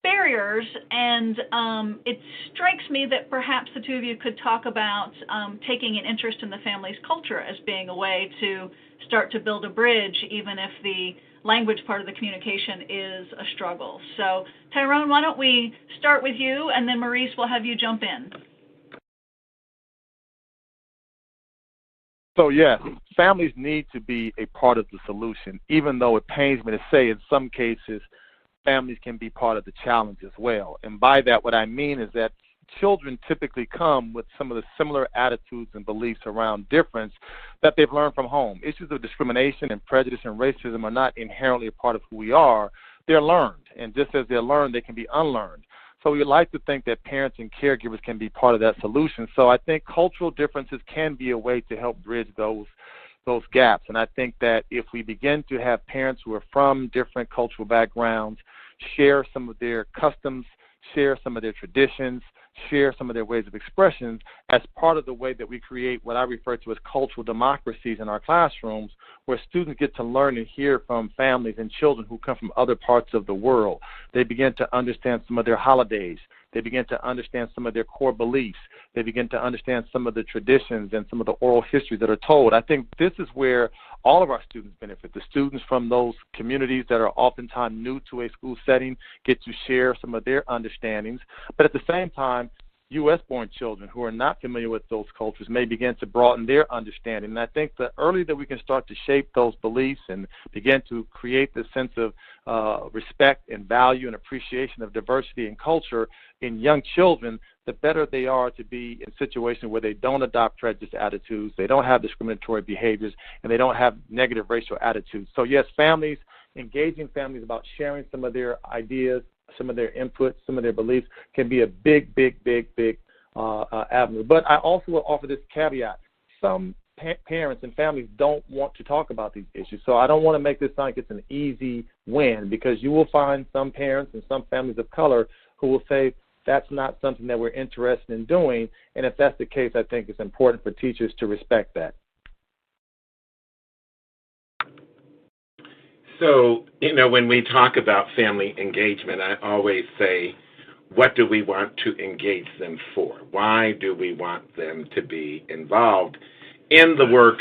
barriers. And it strikes me that perhaps the two of you could talk about taking an interest in the family's culture as being a way to start to build a bridge, even if the language part of the communication is a struggle. So Tyrone, why don't we start with you, and then Maurice, will have you jump in. So yes, families need to be a part of the solution, even though it pains me to say in some cases families can be part of the challenge as well. And by that, what I mean is that children typically come with some of the similar attitudes and beliefs around difference that they've learned from home. Issues of discrimination and prejudice and racism are not inherently a part of who we are. They're learned, and just as they're learned, they can be unlearned. So we like to think that parents and caregivers can be part of that solution. So I think cultural differences can be a way to help bridge those gaps. And I think that if we begin to have parents who are from different cultural backgrounds share some of their customs, share some of their traditions, share some of their ways of expression as part of the way that we create what I refer to as cultural democracies in our classrooms, where students get to learn and hear from families and children who come from other parts of the world. They begin to understand some of their holidays. They begin to understand some of their core beliefs. They begin to understand some of the traditions and some of the oral histories that are told. I think this is where all of our students benefit. The students from those communities that are oftentimes new to a school setting get to share some of their understandings. But at the same time, U.S.-born children who are not familiar with those cultures may begin to broaden their understanding. And I think the earlier that we can start to shape those beliefs and begin to create this sense of respect and value and appreciation of diversity and culture in young children, the better they are to be in situations where they don't adopt prejudice attitudes, they don't have discriminatory behaviors, and they don't have negative racial attitudes. So yes, families, engaging families about sharing some of their ideas, some of their input, some of their beliefs can be a big avenue. But I also will offer this caveat. Some parents and families don't want to talk about these issues. So I don't want to make this sound like it's an easy win, because you will find some parents and some families of color who will say that's not something that we're interested in doing. And if that's the case, I think it's important for teachers to respect that. So, when we talk about family engagement, I always say, what do we want to engage them for? Why do we want them to be involved in the work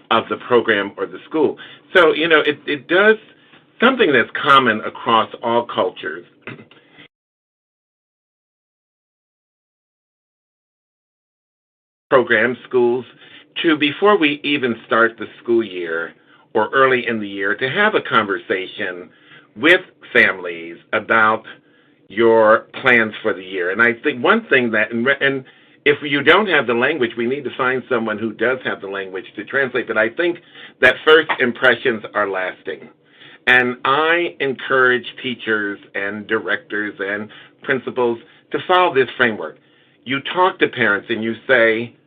of the program or the school? So, it does something that's common across all cultures. Programs, schools, to before we even start the school year or early in the year, to have a conversation with families about your plans for the year. And I think one thing that, and if you don't have the language, we need to find someone who does have the language to translate. But I think that first impressions are lasting. And I encourage teachers and directors and principals to follow this framework. You talk to parents and you say,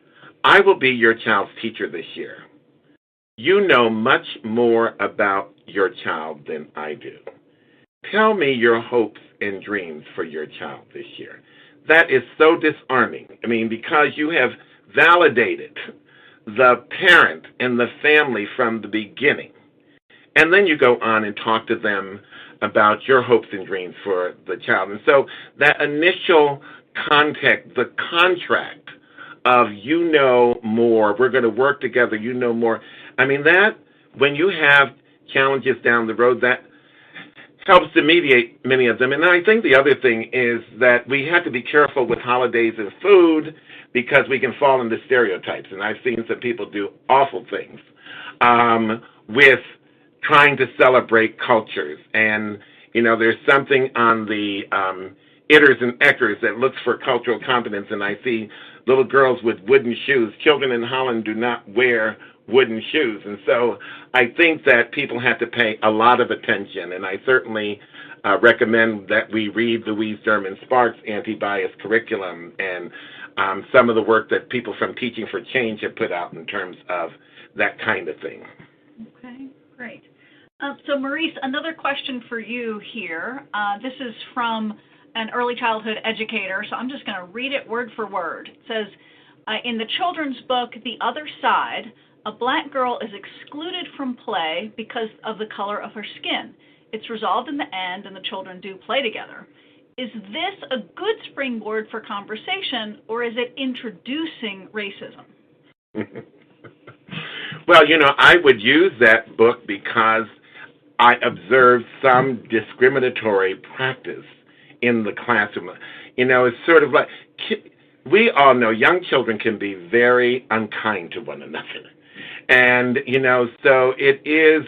I will be your child's teacher this year. You know much more about your child than I do. Tell me your hopes and dreams for your child this year. That is so disarming. Because you have validated the parent and the family from the beginning. And then you go on and talk to them about your hopes and dreams for the child. And so that initial contact, the contract of more, we're going to work together, more. That, when you have challenges down the road, that helps to mediate many of them. And I think the other thing is that we have to be careful with holidays and food, because we can fall into stereotypes. And I've seen some people do awful things with trying to celebrate cultures. And There's something on the Itters and Eckers that looks for cultural competence, and I see little girls with wooden shoes. Children in Holland do not wear wooden shoes. And so I think that people have to pay a lot of attention, and I certainly recommend that we read Louise Derman Sparks' anti-bias curriculum and some of the work that people from Teaching for Change have put out in terms of that kind of thing. Okay, great. So Maurice, another question for you here. This is from an early childhood educator, so I'm just going to read it word for word. It says, in the children's book, The Other Side, a black girl is excluded from play because of the color of her skin. It's resolved in the end, and the children do play together. Is this a good springboard for conversation, or is it introducing racism? Well, I would use that book because I observed some discriminatory practice in the classroom. It's sort of like, we all know young children can be very unkind to one another. And, so it is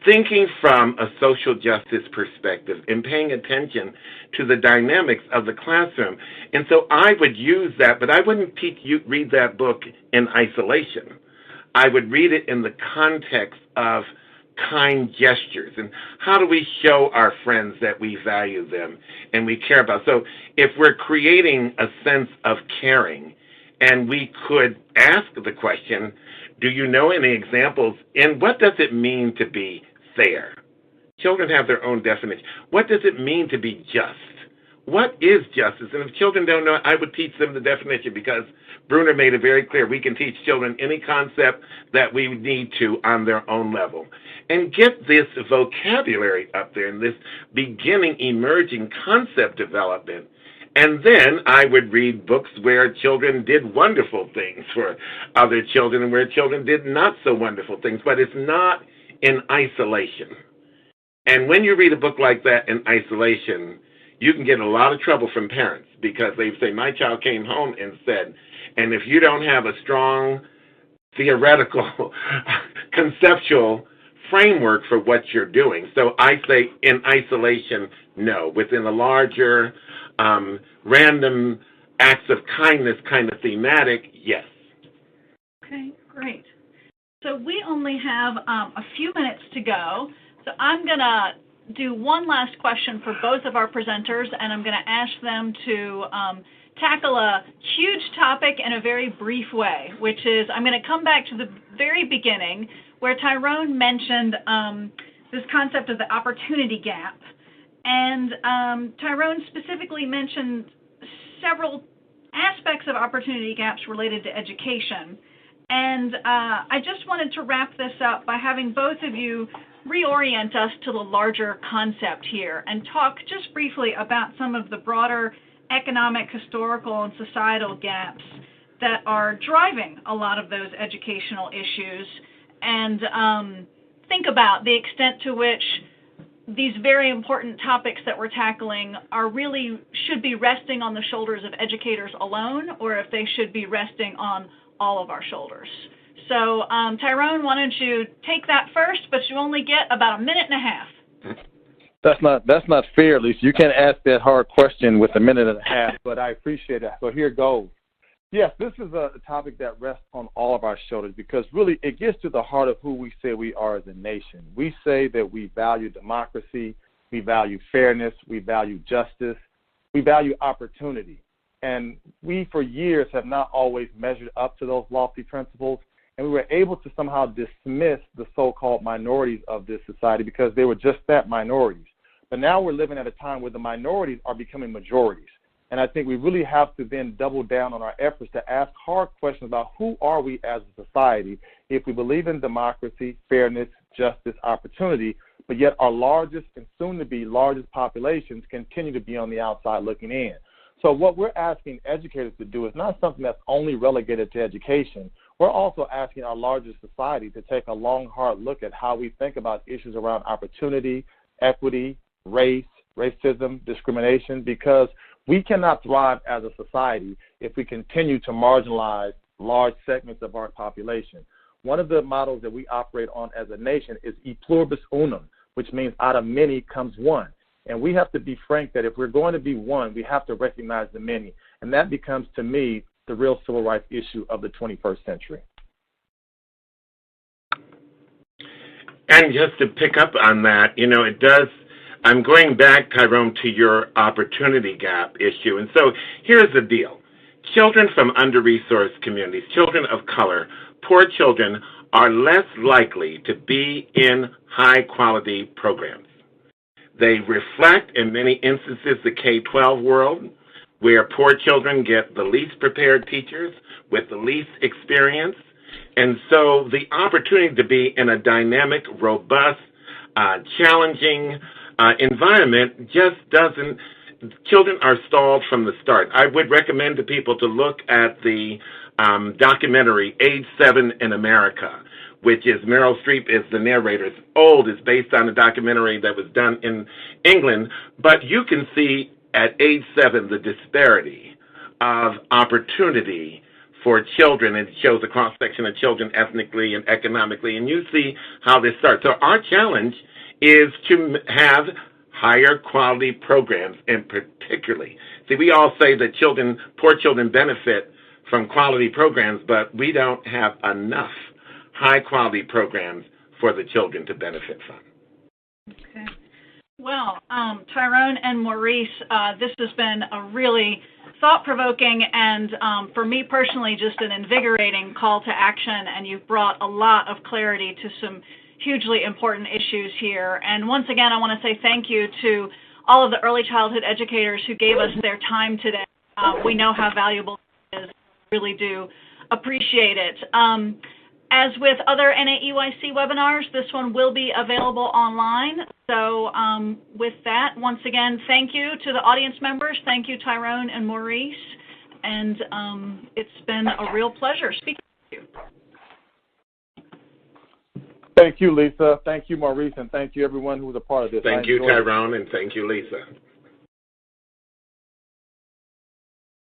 thinking from a social justice perspective and paying attention to the dynamics of the classroom. And so I would use that, but I wouldn't read that book in isolation. I would read it in the context of kind gestures and how do we show our friends that we value them and we care about. So if we're creating a sense of caring, and we could ask the question, do you know any examples, and what does it mean to be fair? Children have their own definition. What does it mean to be just? What is justice? And if children don't know, I would teach them the definition, because Bruner made it very clear we can teach children any concept that we need to on their own level. And get this vocabulary up there and this beginning emerging concept development. And then I would read books where children did wonderful things for other children and where children did not so wonderful things, but it's not in isolation. And when you read a book like that in isolation, you can get in a lot of trouble from parents, because they say, my child came home and said, and if you don't have a strong theoretical, conceptual framework for what you're doing. So I say in isolation, no. Within a larger random acts of kindness kind of thematic, yes. Okay, great. So we only have a few minutes to go. So I'm going to do one last question for both of our presenters, and I'm going to ask them to tackle a huge topic in a very brief way, which is, I'm going to come back to the very beginning where Tyrone mentioned this concept of the opportunity gap. And Tyrone specifically mentioned several aspects of opportunity gaps related to education. And I just wanted to wrap this up by having both of you reorient us to the larger concept here and talk just briefly about some of the broader economic, historical, and societal gaps that are driving a lot of those educational issues, and think about the extent to which these very important topics that we're tackling are really should be resting on the shoulders of educators alone, or if they should be resting on all of our shoulders. So Tyrone, why don't you take that first, but you only get about a minute and a half. That's not fair, Lisa. You can't ask that hard question with a minute and a half, but I appreciate it. So here goes. Yes, this is a topic that rests on all of our shoulders, because really it gets to the heart of who we say we are as a nation. We say that we value democracy, we value fairness, we value justice, we value opportunity. And we, for years, have not always measured up to those lofty principles, and we were able to somehow dismiss the so-called minorities of this society because they were just that, minorities. But now we're living at a time where the minorities are becoming majorities. And I think we really have to then double down on our efforts to ask hard questions about who are we as a society if we believe in democracy, fairness, justice, opportunity, but yet our largest and soon-to-be largest populations continue to be on the outside looking in. So what we're asking educators to do is not something that's only relegated to education. We're also asking our larger society to take a long, hard look at how we think about issues around opportunity, equity, race, racism, discrimination, because we cannot thrive as a society if we continue to marginalize large segments of our population. One of the models that we operate on as a nation is e pluribus unum, which means out of many comes one. And we have to be frank that if we're going to be one, we have to recognize the many. And that becomes, to me, the real civil rights issue of the 21st century. And just to pick up on that, it does, I'm going back, Tyrone, to your opportunity gap issue. And so here's the deal. Children from under-resourced communities, children of color, poor children are less likely to be in high-quality programs. They reflect, in many instances, the K-12 world, where poor children get the least prepared teachers with the least experience. And so the opportunity to be in a dynamic, robust, challenging environment just doesn't, children are stalled from the start. I would recommend to people to look at the documentary Age 7 in America, which is Meryl Streep is the narrator. It's old. It's based on a documentary that was done in England. But you can see at age 7 the disparity of opportunity for children. It shows a cross-section of children ethnically and economically, and you see how this starts. So our challenge is to have higher quality programs, and particularly, see, we all say that poor children benefit from quality programs, but we don't have enough high-quality programs for the children to benefit from. Okay. Well, Tyrone and Maurice, this has been a really thought-provoking and, for me personally, just an invigorating call to action, and you've brought a lot of clarity to some hugely important issues here. And once again, I want to say thank you to all of the early childhood educators who gave us their time today. We know how valuable it is. Really do appreciate it. As with other NAEYC webinars, this one will be available online. So with that, once again, thank you to the audience members. Thank you, Tyrone and Maurice. And it's been a real pleasure speaking with you. Thank you, Lisa. Thank you, Maurice. And thank you, everyone who was a part of this. Thank you, Tyrone, and thank you, Lisa.